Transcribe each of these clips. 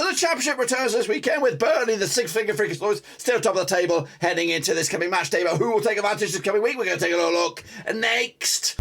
So the Championship returns this weekend with Burnley, the six-finger freakish boys, still top of the table, heading into this coming match day. But who will take advantage this coming week? We're going to take a little look next.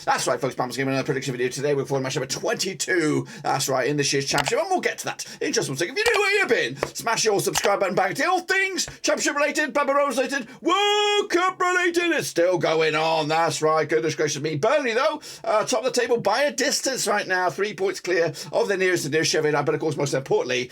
That's right, folks. Bam's giving another prediction video today. We're for match number 22. That's right, in this year's Championship. And we'll get to that in just one second. If you know where you've been, smash your subscribe button back to all things Championship related, Blackburn Rovers related, World Cup related. It's still going on. That's right. Goodness gracious me. Burnley, though, top of the table by a distance right now. 3 points clear of the nearest and dearest Sheffield. But of course, most importantly,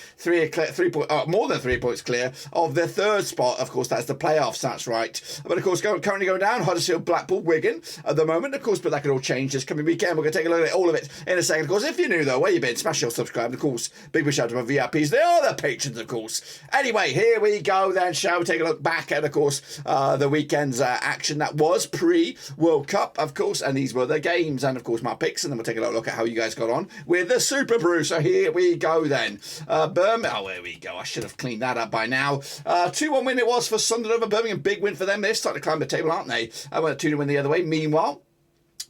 more than 3 points clear of the third spot. Of course, that's the playoffs. That's right. But of course, currently going down, Huddersfield, Blackpool, Wigan at the moment. Of course, but that could all change this coming weekend. We're going to take a look at all of it in a second. Of course, if you're new though, where you been, smash your subscribe. And of course, big shout out to my VIPs. They are the patrons, of course. Anyway, here we go then. Shall we take a look back at, of course, the weekend's action that was pre-World Cup, of course, and these were the games and, of course, my picks, and then we'll take a little look at how you guys got on with the Super Brew. So here we go then. Birmingham, oh, there we go. I should have cleaned that up by now. 2-1 win it was for Sunderland over Birmingham. Big win for them. They're starting to climb the table, aren't they? I went 2-0 win the other way. Meanwhile,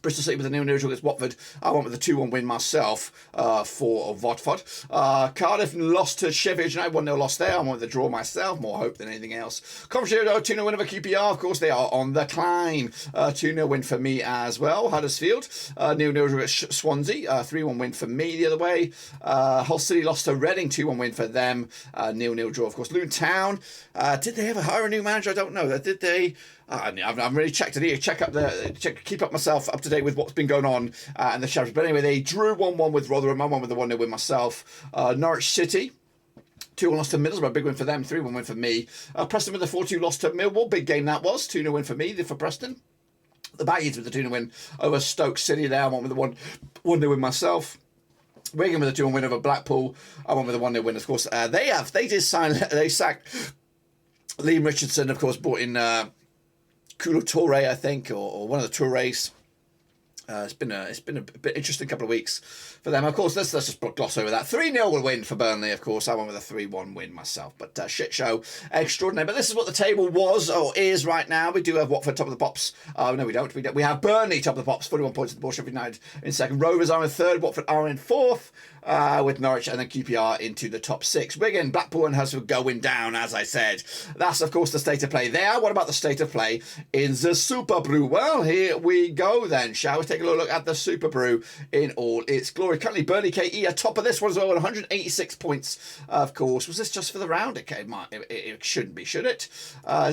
Bristol City with a 0-0 draw against Watford. I went with a 2-1 win myself for Watford. Cardiff lost to Sheffield United, 1-0 loss there. I went with the draw myself, more hope than anything else. Coventry 2-0 win over QPR. Of course, they are on the climb. 2-0 win for me as well. Huddersfield, 0-0 draw against Swansea. 3-1 win for me the other way. Hull City lost to Reading, 2-1 win for them. 0-0 draw, of course. Luton Town, did they ever hire a new manager? I don't know. Did they? I've really checked it here. Keep up myself up to date with what's been going on in the Championship. But anyway, they drew 1-1 with Rotherham. I won with the 1-0 win myself. Norwich City, 2-1 loss to Middlesbrough, big win for them. 3-1 win for me. Preston with the 4-2 loss to Millwall, big game that was. 2-0 win for me, for Preston. The Baggies with the 2-0 win over Stoke City there. I won with the 1-0 win myself. Wigan with a 2-1 win over Blackpool. I won with a 1-0 win, of course. They sacked Liam Richardson, of course, brought in Koulo Touré, I think, or one of the Tourés. It's been a bit interesting couple of weeks for them. Of course, let's just gloss over that. 3-0 win for Burnley, of course. I went with a 3-1 win myself. But shit show extraordinary. But this is what the table was or is right now. We do have Watford top of the pops. No, we don't. We have Burnley top of the pops, 41 points at the ball. Sheffield United in second. Rovers are in third. Watford are in fourth. With Norwich and then QPR into the top six. Wigan, Blackpool and Huddersfield going down, as I said. That's, of course, the state of play there. What about the state of play in the Super Brew? Well, here we go then. Shall we take a look at the Super Brew in all its glory? Currently, Burnley KE are top of this one as well, 186 points, of course. Was this just for the round? It shouldn't be, should it?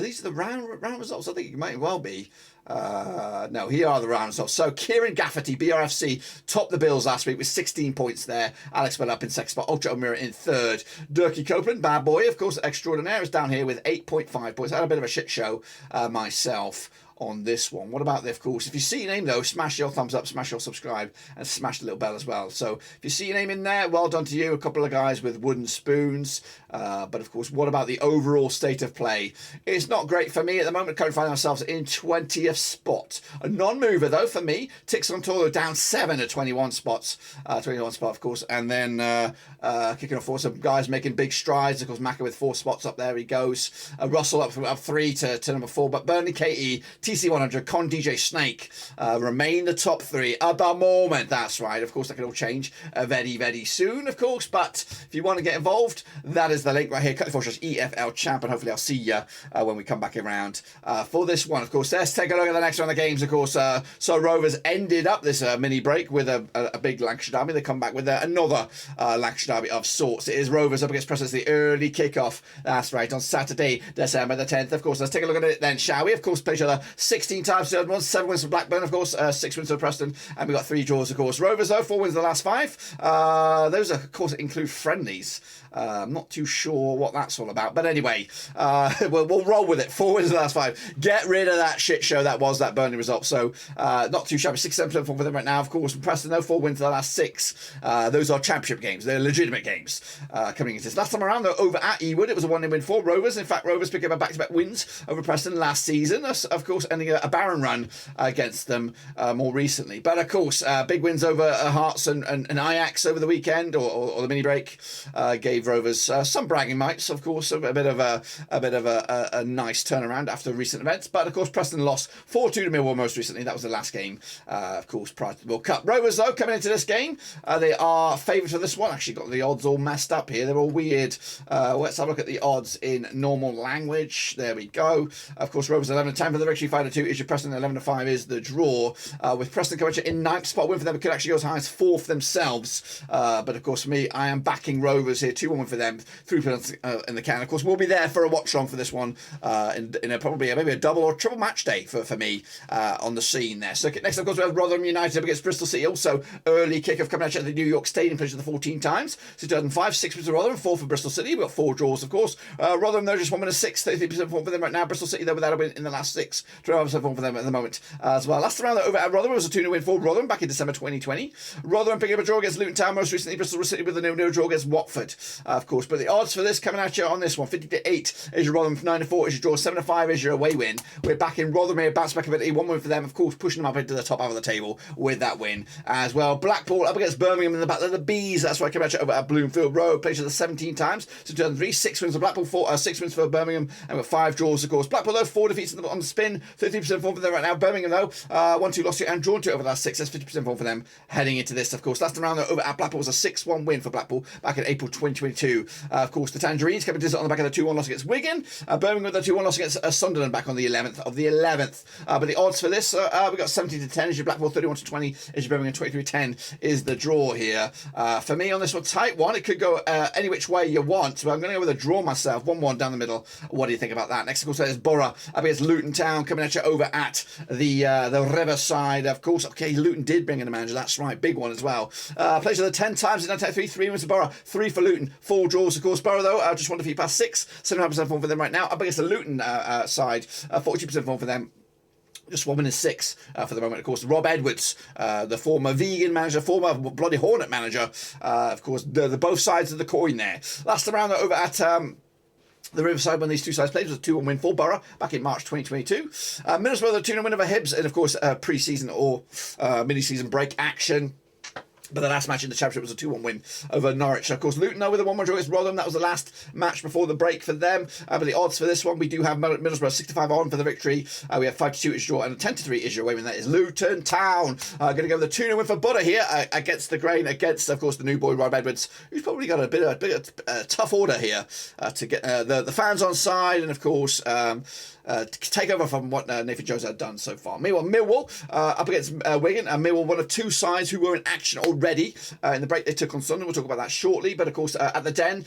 These are the round results. I think it might well be. No, here are the round results. So Kieran Gafferty, BRFC, topped the bills last week with 16 points there. Alex Bell up in second spot. Ultra O'Meara in third. Durkee Copeland, bad boy, of course, extraordinaire, is down here with 8.5 points. I had a bit of a shit show myself on this one. What about this? Of course, if you see your name though, smash your thumbs up, smash your subscribe, and smash the little bell as well. So if you see your name in there, well done to you. A couple of guys with wooden spoons. But of course, what about the overall state of play? It's not great for me at the moment. Currently find ourselves in 20th spot. A non-mover though for me. Ticks on Toro down 7 at 21 spots. 21 spot, of course. And then kicking off for some guys making big strides. Of course, Macca with 4 spots up there. He goes. Russell up 3 to number 4. But Burnley KE, TC100, Con DJ Snake remain the top 3 at the moment. That's right. Of course, that can all change very, very soon, of course. But if you want to get involved, that is the link right here. Cut the EFL Champ, and hopefully I'll see you when we come back around for this one, of course. Let's take a look at the next round of games, of course. So Rovers ended up this mini break with a big Lancashire derby. They come back with another Lancashire derby of sorts. It is Rovers up against Preston. It's the early kickoff. That's right, on Saturday, December the 10th, of course. Let's take a look at it then, shall we? Of course, play each other 16 times, 7 wins for Blackburn, of course, 6 wins for Preston, and we've got 3 draws, of course. Rovers, though, 4 wins in the last 5. Those, of course, include friendlies. I'm not too sure what that's all about. But anyway, we'll roll with it. 4 wins in the last 5. Get rid of that shit show that was that Burnley result. So, not too shabby. 6-7 for them right now, of course. Preston, though, 4 wins in the last 6. Those are Championship games. They're legitimate games coming into this. Last time around, though, over at Ewood, it was a 1-0 win for Rovers. In fact, Rovers picked up a back-to-back wins over Preston last season. Of course, course, ending a barren run against them more recently. But of course, big wins over Hearts and Ajax over the weekend or the mini break gave Rovers some bragging rights. Of course, a bit of a nice turnaround after recent events. But of course, Preston lost 4-2 to Millwall most recently. That was the last game, of course, prior to the World Cup. Rovers, though, coming into this game, they are favourites for this one. Actually, got the odds all messed up here. They're all weird. Let's have a look at the odds in normal language. There we go. Of course, Rovers 11-10 for the victory. 5-2 is your Preston. 11-5 is the draw. With Preston coming in 9th spot, win for them. It could actually go as high as 4th themselves. But of course, for me, I am backing Rovers here. 2-1 for them. 3 points in the can. Of course, we'll be there for a watch on for this one. In a probably maybe a double or triple match day for me on the scene there. So next, of course, we have Rotherham United against Bristol City. Also, early kick-off coming out at the New York Stadium, played the 14 times. So 2005, 6 for Rotherham, 4 for Bristol City. We've got 4 draws, of course. Rotherham, though, just 1 win and 6, 33% form for them right now. Bristol City, though, without a win in the last 6, 12% form for them at the moment as well. Last round over at Rotherham was a 2-0 win for Rotherham back in December 2020. Rotherham picking up a draw against Luton Town most recently. Bristol City with a 0-0 draw against Watford, of course. But the odds for this coming at you on this one, 50-8 is your Rotherham, 9-4 is your draw, 7-5 is your away win. We're back in Rotherham here, bounce back ability, 1 win for them, of course, pushing them up into the top half of the table with that win as well. Blackpool up against Birmingham in the battle of the Bees. That's why I came at you over at Bloomfield Road. Played the 17 times. So 2003, 6 wins for Blackpool, 6 wins for Birmingham, and with 5 draws, of course. Blackpool, though, 4 defeats on the spin, 33% form for them right now. Birmingham, though, 1-2 lost to and drawn to over the last 6. That's 50% form for them heading into this, of course. Last round, though, over at Blackpool was a 6-1 win for Blackpool back in April 2022. Of course, the Tangerines coming to on the back of the 2-1 loss against Wigan. Birmingham with the 2-1 loss against Sunderland back on the 11th of the 11th. But the odds for this, we got 17-10 is your Blackpool, 31-20 is your Birmingham, 23-10 is the draw here. For me on this one, tight one. It could go any which way you want, but I'm going to go with a draw myself. 1-1 down the middle. What do you think about that? Next, of course, there's Borough up against Luton Town coming at you over at the Riverside, of course. Okay, Luton did bring in a manager. That's right, big one as well. Plays the 10 times in 1993, 3 wins for Borough, 3 for Luton, 4 draws, of course. Borough, though, just 1 defeat past 6, 7.5% form for them right now. Up against the Luton side, 42% form for them. Just 1 win and 6 for the moment, of course. Rob Edwards, the former vegan manager, former bloody Hornet manager, of course, the both sides of the coin there. Last round over at the Riverside, when these two sides played, was a 2-1 win for Borough back in March 2022. Middlesbrough, the 2-0 win over Hibs, and of course, pre-season or mini-season break action. But the last match in the Championship was a 2-1 win over Norwich. Of course, Luton, though, with a 1-1 draw against Rotherham. That was the last match before the break for them. But the odds for this one, we do have Middlesbrough 65 on for the victory. We have 5-2 is your draw and 10-3 is your away win. That is Luton Town. Going to go with the 2-0 win for Butter here against the grain, against, of course, the new boy Rob Edwards, who's probably got a bit of tough order here to get the fans on side and, of course, take over from what Nathan Jones had done so far. Meanwhile, Millwall up against Wigan. Millwall, one of 2 sides who were in action already in the break they took on Sunderland. We'll talk about that shortly. But of course, at the Den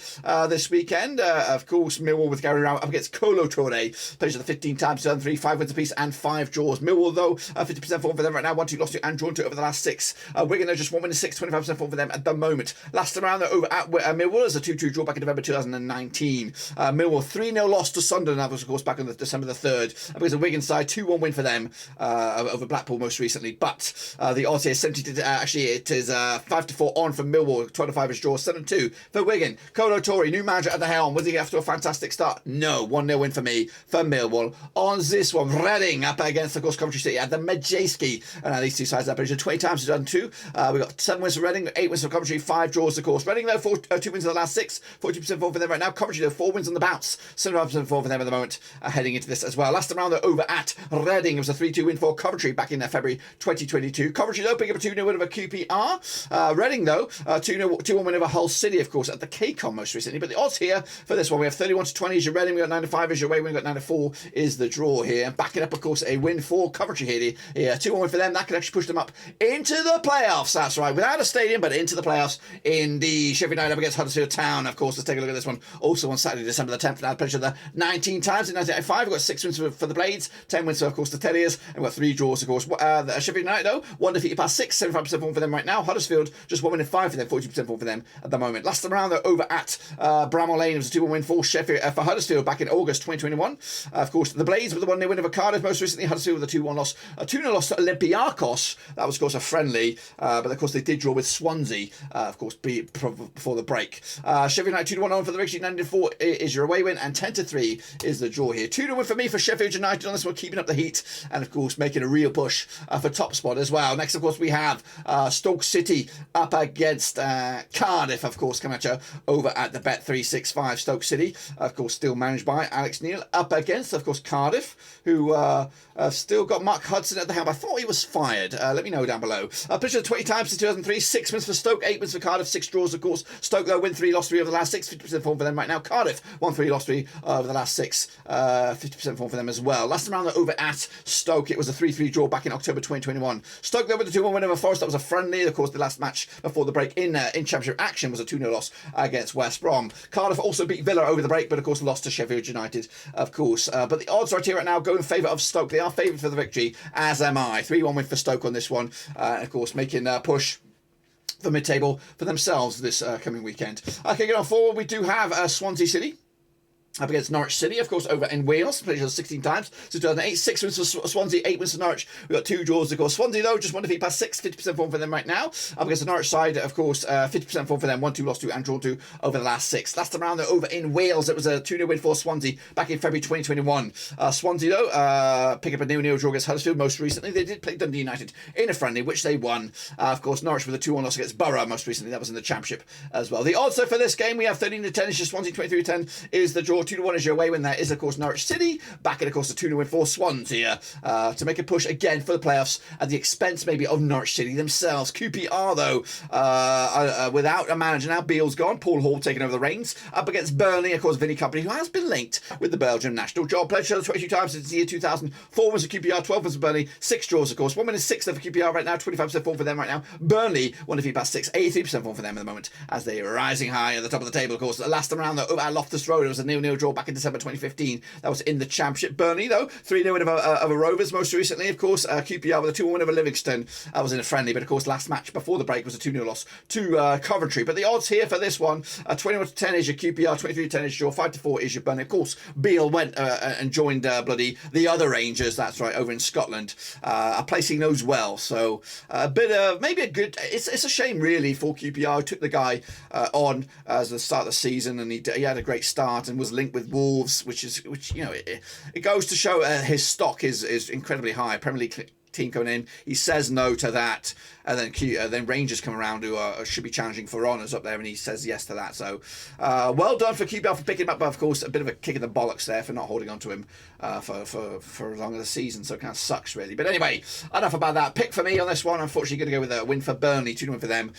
this weekend, of course, Millwall with Gary Rowett up against Kolo Touré. Plays the 15 times, 2003, 5 wins apiece and 5 draws. Millwall, though, 50% form for them right now. 1-2 lost to and drawn to over the last 6. Wigan, though, just 1 win and 6, 25% form for them at the moment. Last round, though, over at Millwall is a 2-2 draw back in November 2019. Millwall 3-0 loss to Sunderland. That was, of course, back on December the 3rd. Because the Wigan side, 2-1 win for them over Blackpool most recently. But the odds here, 70 actually it is 5-4 on for Millwall, 12-5 is draw, 7-2 for Wigan. Kolo Touré, new manager at the helm. Was he get off to a fantastic start? No, 1-0 win for me for Millwall. On this one, Reading up against, of course, Coventry City at the Medjayski. And these two sides up 20 times done 2. We got 7 wins for Reading, 8 wins for Coventry, 5 draws, of course. Reading, though, 2 wins in the last 6, 40% form for them right now. Coventry, though, 4 wins on the bounce, 75% form for them at the moment, heading into this as well. Last round, though, over at Reading, it was a 3-2 win for Coventry back in February 2022. Coventry, though, picking up a 2-0 win over QPR. Reading, though, 2-1 win over Hull City, of course, at the KCOM most recently. But the odds here for this one, we have 31-20 is your Reading, we got 9-5 is your away win, we got 9-4 is the draw here. And backing up, of course, a win for Coventry here. Yeah, 2-1 win for them. That could actually push them up into the playoffs. That's right, without a stadium, but into the playoffs in the Sheffield United up against Huddersfield Town. Of course, let's take a look at this one. Also on Saturday, December the 10th. Now, played the 19 times in 1985. We've got 6 wins for the Blades, 10 wins for, of course, the Terriers, and we've got 3 draws, of course. The Sheffield United, though, 1 defeated past 6, 75% form for them right now. Huddersfield, just 1 win and 5 for them, 40% form for them at the moment. Last round, though, over at Bramall Lane, it was a 2-1 win for Sheffield, for Huddersfield back in August 2021. Of course, the Blades with the 1-0 win over Cardiff most recently. Huddersfield with a 2-1 loss, a 2-0 loss to Olympiacos. That was, of course, a friendly, but of course they did draw with Swansea, of course, before the break. Sheffield United 2-1 on for the victory. 9-4 is your away win, and 10-3 is the draw here. 2-1 win for me for Sheffield United on this one, keeping up the heat and, of course, making a real push for top spot as well. Next, of course, we have Stoke City up against Cardiff, of course, come at you over at the Bet365. Stoke City, of course, still managed by Alex Neil, up against, of course, Cardiff, who have still got Mark Hudson at the helm. I thought he was fired. Let me know down below. Picture 20 times since 2003, 6 wins for Stoke, 8 wins for Cardiff, 6 draws, of course. Stoke, though, win 3, lost 3 over the last 6, 50% form for them right now. Cardiff, 1 3, lost 3 over the last 6, 50% form for them as well. Last time around, over at Stoke, it was a 3-3 draw back in October 2021. Stoke, though, with the 2-1 win over Forest. That was a friendly. Of course, the last match before the break in Championship action was a 2-0 loss against West Brom. Cardiff also beat Villa over the break, but of course lost to Sheffield United, of course. But the odds right here right now go in favour of Stoke. They are favoured for the victory, as am I. 3-1 win for Stoke on this one. And of course, making a push for mid-table for themselves this coming weekend. Okay, going on forward, we do have Swansea City up against Norwich City, of course, over in Wales. Played 16 times since 2008. 6 wins for Swansea, 8 wins for Norwich. We've got 2 draws, of course. Swansea, though, just 1 defeat past 6, 50% form for them right now. Up against the Norwich side, of course, 50% form for them. 1-2 lost 2 and drawn 2 over the last 6. Last time around, though, over in Wales, it was a 2-0 win for Swansea back in February 2021. Swansea, though, pick up a 0-0 draw against Huddersfield most recently. They did play Dundee United in a friendly, which they won. Of course, Norwich with a 2-1 loss against Borough most recently. That was in the Championship as well. The odds, though, for this game, we have 13-10 is your Swansea, 23-10 is the draw. 2-1 is your away win. There is, of course, Norwich City back in, of course, a 2-0 win for Swansea to make a push again for the playoffs at the expense maybe of Norwich City themselves. QPR, though, without a manager now, Beale's gone, Paul Hall taking over the reins, up against Burnley, of course, Vinny Company, who has been linked with the Belgian national job. Played 22 times since the year 2000, 4 wins for QPR, 12 wins for Burnley, 6 draws, of course, 1 win and 6 for QPR right now, 25% form for them right now. Burnley, 1 defeat past 6, 83% form for them at the moment as they are rising high at the top of the table, of course. Last time around, though, over at Loftus Road, it was a 0-0 draw back in December 2015. That was in the Championship. Burnley, though, 3-0 win of a Rovers most recently, of course. QPR with a 2-1 win over Livingston. That was in a friendly, but of course last match before the break was a 2-0 loss to Coventry. But the odds here for this one, 21-10 is your QPR, 23-10 is your 5-4 is your Burnley. Of course, Beale went and joined bloody the other Rangers, that's right, over in Scotland, are placing those well. So a bit of, maybe a good, it's a shame really for QPR, who took the guy on as the start of the season, and he had a great start and was linked with Wolves, which you know, it goes to show his stock is incredibly high. Premier League team coming in, he says no to that, and then Rangers come around who should be challenging for honours up there, and he says yes to that. So well done for QPR for picking him up, but of course a bit of a kick in the bollocks there for not holding on to him for as long as the season, so it kind of sucks really. But anyway, enough about that. Pick for me on this one, unfortunately going to go with a win for Burnley, 2-1 win for them,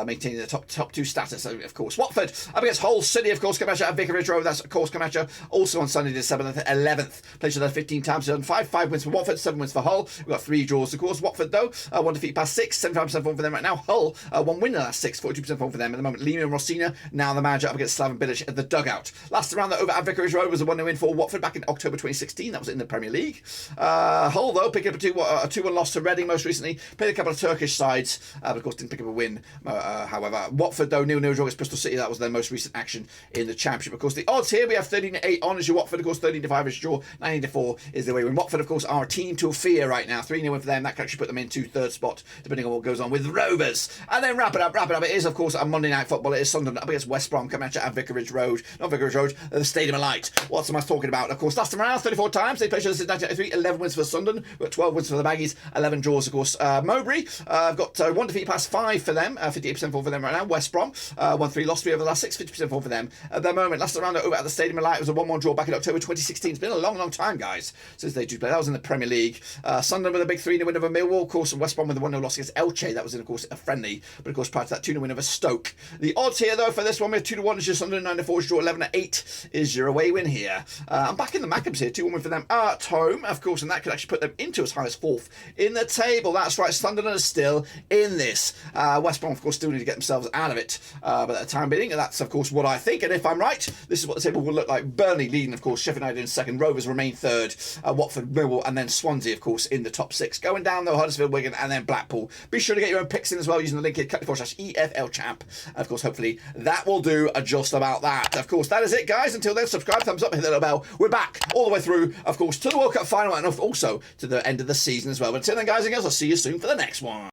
maintaining the top 2 status. So, of course, Watford up against Hull City, of course, come at Vicarage Road, that's of course come at also on Sunday December 11th. Played with 15 times, 5 wins for Watford, 7 wins for Hull. We've got 3 draws, of course. Watford, though, 1 defeat past 6, 75% form for them right now. Hull, 1 win in the last 6, 42% form for them at the moment. Lima and Rossina, now the manager, up against Slaven Bilic at the dugout. Last round, though, over at Vicarage Road was a 1-0 win for Watford back in October 2016. That was in the Premier League. Hull, though, picked up a 2-1 loss to Reading most recently. Played a couple of Turkish sides, but of course didn't pick up a win. However, Watford, though, 0-0 draw against Bristol City. That was their most recent action in the Championship. Of course, the odds here, we have 13-8 on as your Watford. Of course, 13-5 is your 19-4 is the way when Watford, of course, are a team to fear right now. 3-0 win for them. That can actually put them into 3rd spot, depending on what goes on with Rovers. And then wrap it up. It is, of course, a Monday night football. It is Sunderland up against West Brom. Come at Vicarage Road. Not Vicarage Road, the Stadium of Light. What am I talking about? Of course, last time around, 34 times. They played since 1993. 11 wins for Sunderland. We've got 12 wins for the Baggies. 11 draws, of course. Mowbray, I've got 1 defeat past 5 for them. 58% form for them right now. West Brom, 1-3 lost 3 over the last 6. 50% form for them. At the moment, last round over at the Stadium of Light, it was a 1-1 draw back in October 2016. It's been a long time, guys, since they do play. That was in the Premier League. Sunderland with a big 3-0 win over Millwall, of course, and West Brom with a 1-0 loss against Elche. That was in, of course, a friendly, but of course prior to that 2-0 win over Stoke. The odds here, though, for this one, we have 2-1 is your Sunderland, 9-4 is draw, 11-8 is your away win here. I'm back in the Mackhams here, 2-1 win for them at home, of course, and that could actually put them into as high as 4th in the table. That's right, Sunderland is still in this. West Brom, of course, still need to get themselves out of it, but at the time being, that's, of course, what I think, and if I'm right, this is what the table will look like. Burnley leading, of course, Sheffield United in 2nd, Rovers remain 3rd, Watford, Millwall, and then Swansea, of course, in the top 6. Going down, though, Huddersfield, Wigan, and then Blackpool. Be sure to get your own picks in as well using the link here, cut/EFL Champ. And of course, hopefully that will do just about that. Of course, that is it, guys. Until then, subscribe, thumbs up, hit the little bell. We're back all the way through, of course, to the World Cup final and also to the end of the season as well. But until then, guys and girls, I'll see you soon for the next one.